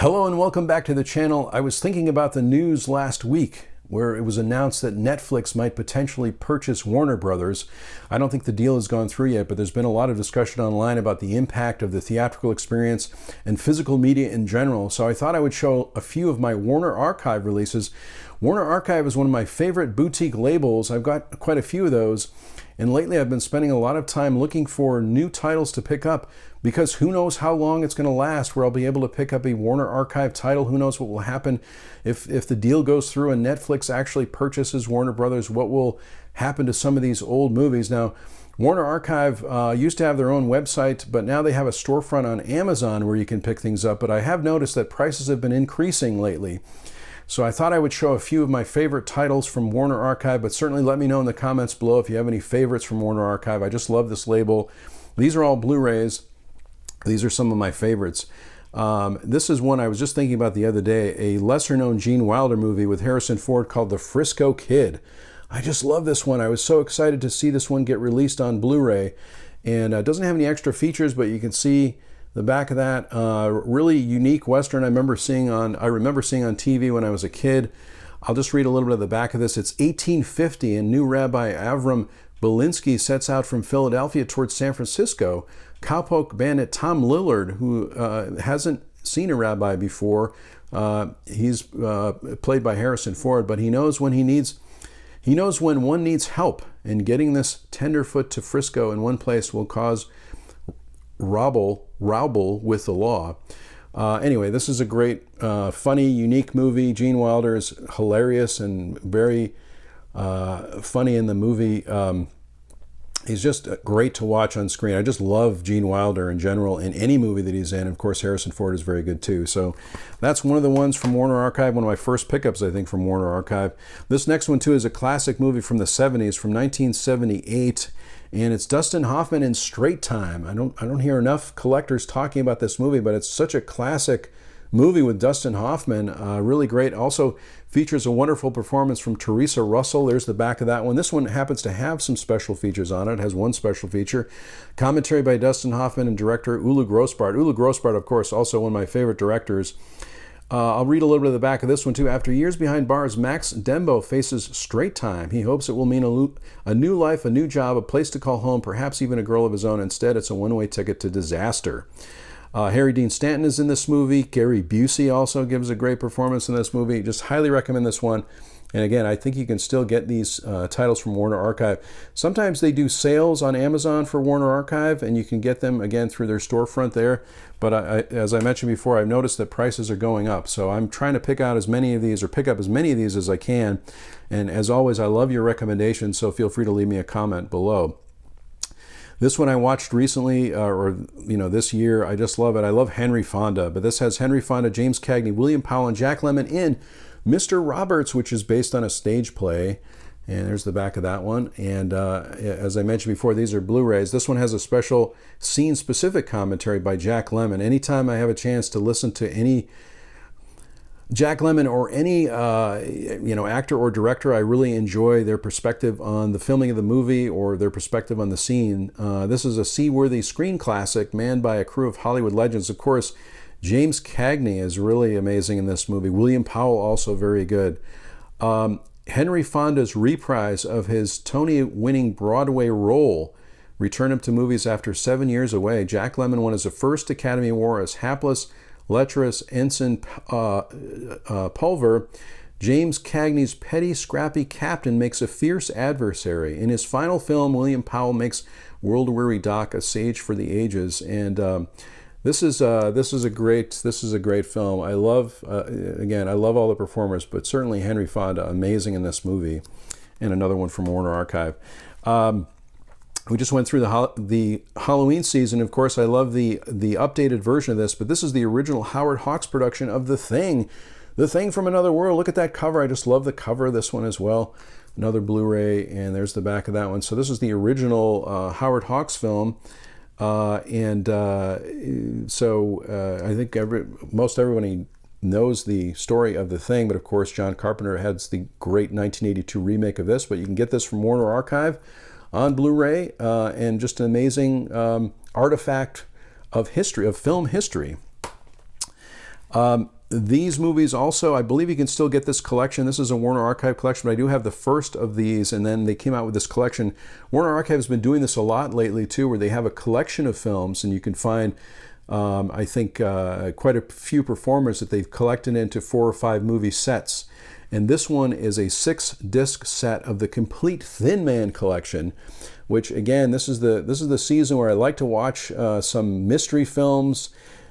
Hello and welcome back to the channel. I was thinking about the news last week where it was announced that Netflix might potentially purchase Warner Brothers. I don't think the deal has gone through yet, but there's been a lot of discussion online about the impact of the theatrical experience and physical media in general. So I thought I would show a few of my Warner Archive releases. Warner Archive is one of my favorite boutique labels. I've got quite a few of those. And lately I've been spending a lot of time looking for new titles to pick up because who knows how long it's going to last where I'll be able to pick up a Warner Archive title. Who knows what will happen if the deal goes through and Netflix actually purchases Warner Brothers, what will happen to some of these old movies. Now, Warner Archive used to have their own website, but now they have a storefront on Amazon where you can pick things up. But I have noticed that prices have been increasing lately. So I thought I would show a few of my favorite titles from Warner Archive, but certainly let me know in the comments below if you have any favorites from Warner Archive. I just love this label. These are all Blu-rays. These are some of my favorites. This is one I was just thinking about the other day, a lesser-known Gene Wilder movie with Harrison Ford called The Frisco Kid. I just love this one. I was so excited to see this one get released on Blu-ray. And it doesn't have any extra features, but you can see the back of that, really unique Western I remember seeing on TV when I was a kid. I'll just read a little bit of the back of this. It's 1850 and new Rabbi Avram Belinsky sets out from Philadelphia towards San Francisco. Cowpoke bandit Tom Lillard, who hasn't seen a rabbi before, he's played by Harrison Ford, but he knows when one needs help, and getting this tenderfoot to Frisco in one place will cause Rauble with the law. Anyway, this is a great, funny, unique movie. Gene Wilder is hilarious and very funny in the movie. He's just great to watch on screen. I just love Gene Wilder in general in any movie that he's in. Of course, Harrison Ford is very good too. So that's one of the ones from Warner Archive, one of my first pickups, I think, from Warner Archive. This next one too is a classic movie from the 70s, from 1978. And it's Dustin Hoffman in Straight Time. I don't hear enough collectors talking about this movie, but it's such a classic movie with Dustin Hoffman. Really great. Also features a wonderful performance from Teresa Russell. There's the back of that one. This one happens to have some special features on it. It has one special feature. Commentary by Dustin Hoffman and director Ulu Grossbart. Ulu Grossbart, of course, also one of my favorite directors. I'll read a little bit of the back of this one too. After years behind bars, Max Dembo faces Straight Time. He hopes it will mean a new life, a new job, a place to call home, perhaps even a girl of his own. Instead, it's a one-way ticket to disaster. Harry Dean Stanton is in this movie. Gary Busey also gives a great performance in this movie. Just highly recommend this one. And again, I think you can still get these titles from Warner Archive. Sometimes they do sales on Amazon for Warner Archive, and you can get them, again, through their storefront there. But as I mentioned before, I've noticed that prices are going up. So I'm trying to pick out as many of these, or pick up as many of these as I can. And as always, I love your recommendations, so feel free to leave me a comment below. This one I watched recently, this year. I just love it. I love Henry Fonda, but this has Henry Fonda, James Cagney, William Powell, and Jack Lemmon in Mr. Roberts, which is based on a stage play. And there's the back of that one. And as I mentioned before, these are Blu-rays. This one has a special scene-specific commentary by Jack Lemmon. Anytime I have a chance to listen to any Jack Lemmon or any actor or director, I really enjoy their perspective on the filming of the movie or their perspective on the scene. This is a seaworthy screen classic manned by a crew of Hollywood legends. Of course, James Cagney is really amazing in this movie. William Powell also very good. Henry Fonda's reprise of his Tony-winning Broadway role returned him to movies after 7 years away. Jack Lemmon won his first Academy Award as hapless, lecherous Ensign Pulver. James Cagney's petty, scrappy captain makes a fierce adversary. In his final film, William Powell makes world-weary Doc a sage for the ages. And this is a great film. I love I love all the performers, but certainly Henry Fonda, amazing in this movie. And another one from Warner Archive. We just went through the Halloween season. Of course, I love the updated version of this, but this is the original Howard Hawks production of The Thing. The Thing from Another World. Look at that cover. I just love the cover of this one as well. Another Blu-ray, and there's the back of that one. So this is the original Howard Hawks film. I think most everybody knows the story of The Thing, but of course John Carpenter has the great 1982 remake of this, but you can get this from Warner Archive on Blu-ray, and just an amazing artifact of history, of film history. These movies also, I believe you can still get this collection. This is a Warner Archive collection, but I do have the first of these, and then they came out with this collection. Warner Archive has been doing this a lot lately too, where they have a collection of films, and you can find, I think, quite a few performers that they've collected into 4 or 5 movie sets. And this one is a 6-disc set of the complete Thin Man collection, which again, this is the season where I like to watch some mystery films,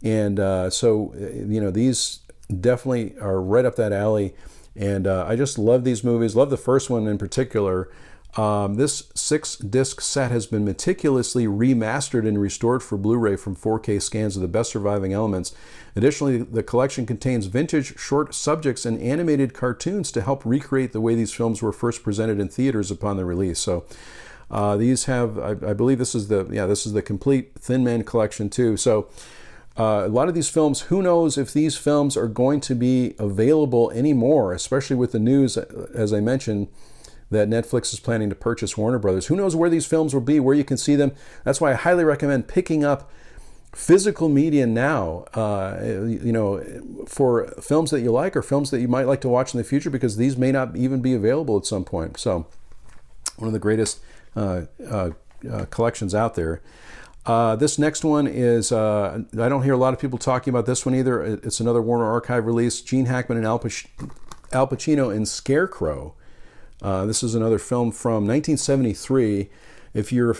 and so these definitely are right up that alley. And I just love these movies. Love the first one in particular. This 6-disc set has been meticulously remastered and restored for Blu-ray from 4K scans of the best surviving elements. Additionally, the collection contains vintage short subjects and animated cartoons to help recreate the way these films were first presented in theaters upon their release. So these have, I believe this is the complete Thin Man collection too. So a lot of these films, who knows if these films are going to be available anymore, especially with the news, as I mentioned, that Netflix is planning to purchase Warner Brothers. Who knows where these films will be, where you can see them. That's why I highly recommend picking up physical media now, for films that you like or films that you might like to watch in the future, because these may not even be available at some point. So one of the greatest collections out there. This next one is, I don't hear a lot of people talking about this one either. It's another Warner Archive release, Gene Hackman and Al Pacino in Scarecrow. This is another film from 1973. If you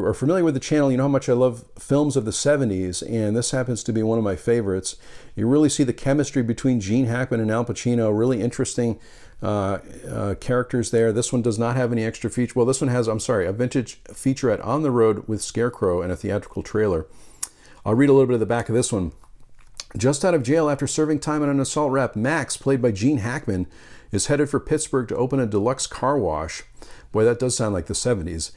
are familiar with the channel, you know how much I love films of the 70s, and this happens to be one of my favorites. You really see the chemistry between Gene Hackman and Al Pacino, really interesting characters there. This one does not have any extra feature. Well, this one has, a vintage featurette on the road with Scarecrow and a theatrical trailer. I'll read a little bit of the back of this one. Just out of jail after serving time on an assault rap, Max, played by Gene Hackman, is headed for Pittsburgh to open a deluxe car wash. Boy, that does sound like the 70s.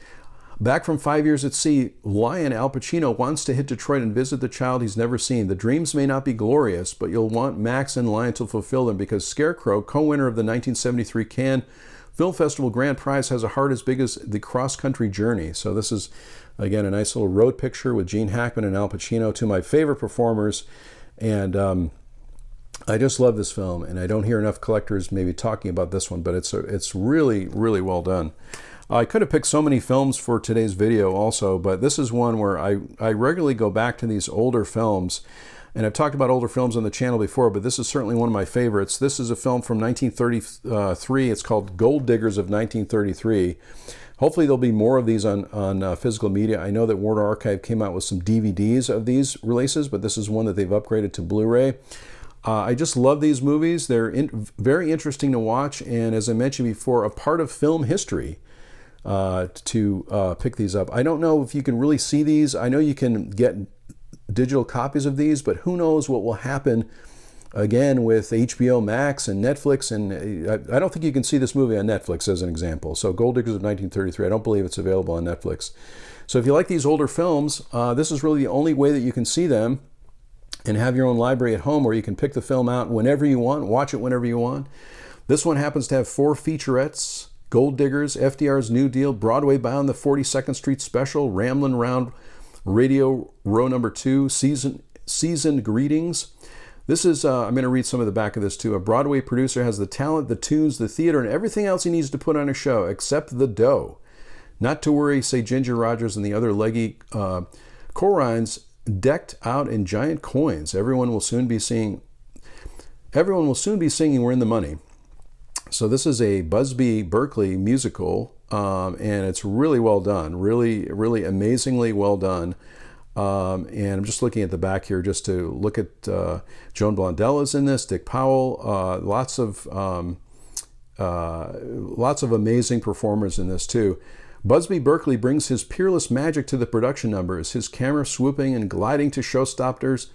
Back from 5 years at sea, Lion Al Pacino wants to hit Detroit and visit the child he's never seen. The dreams may not be glorious, but you'll want Max and Lion to fulfill them, because Scarecrow, co-winner of the 1973 Cannes Film Festival Grand Prize, has a heart as big as the cross-country journey. So this is, again, a nice little road picture with Gene Hackman and Al Pacino, two of my favorite performers. And I just love this film, and I don't hear enough collectors maybe talking about this one, but it's really, really well done. I could have picked so many films for today's video also, but this is one where I regularly go back to these older films, and I've talked about older films on the channel before, but this is certainly one of my favorites. This is a film from 1933. It's called Gold Diggers of 1933. Hopefully there'll be more of these on physical media. I know that Warner Archive came out with some DVDs of these releases, but this is one that they've upgraded to Blu-ray. I just love these movies. They're very interesting to watch, and as I mentioned before, a part of film history to pick these up. I don't know if you can really see these. I know you can get digital copies of these, but who knows what will happen again with HBO Max and Netflix. And I don't think you can see this movie on Netflix, as an example. So Gold Diggers of 1933, I don't believe it's available on Netflix. So if you like these older films, this is really the only way that you can see them and have your own library at home, where you can pick the film out whenever you want, watch it whenever you want. This one happens to have 4 featurettes: Gold Diggers, FDR's New Deal, Broadway Bound, the 42nd Street Special, Ramblin' Round, Radio Row Number 2, Seasoned Greetings. This is, I'm going to read some of the back of this too. A Broadway producer has the talent, the tunes, the theater, and everything else he needs to put on a show, except the dough. Not to worry, say Ginger Rogers and the other leggy Corines, decked out in giant coins. Everyone will soon be singing We're in the Money. So this is a Busby Berkeley musical, and it's really well done, really, really amazingly well done. And I'm just looking at the back here just to look at Joan Blondell is in this, Dick Powell, lots of amazing performers in this too. Busby Berkeley brings his peerless magic to the production numbers, his camera swooping and gliding to showstoppers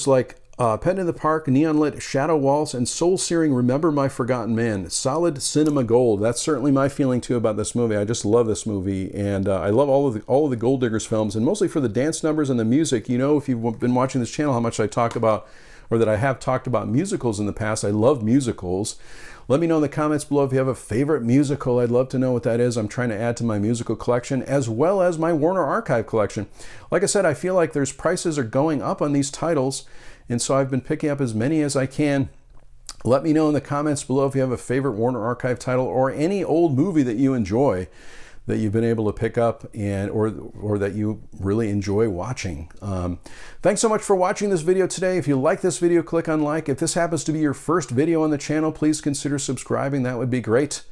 like Pet in the Park, Neon Lit, Shadow Waltz, and soul-searing Remember My Forgotten Man. Solid cinema gold. That's certainly my feeling too about this movie. I just love this movie, and I love all of the Gold Diggers films, and mostly for the dance numbers and the music. You know, if you've been watching this channel, how much I talk about or that I have talked about musicals in the past. I love musicals. Let me know in the comments below if you have a favorite musical. I'd love to know what that is. I'm trying to add to my musical collection as well as my Warner Archive collection. Like I said, I feel like prices are going up on these titles, and so I've been picking up as many as I can. Let me know in the comments below if you have a favorite Warner Archive title or any old movie that you enjoy that you've been able to pick up or that you really enjoy watching. Thanks so much for watching this video today. If you like this video, click on like. If this happens to be your first video on the channel, please consider subscribing. That would be great.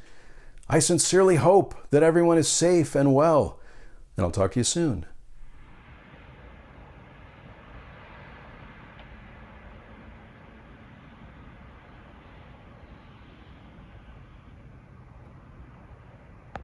I sincerely hope that everyone is safe and well, and I'll talk to you soon.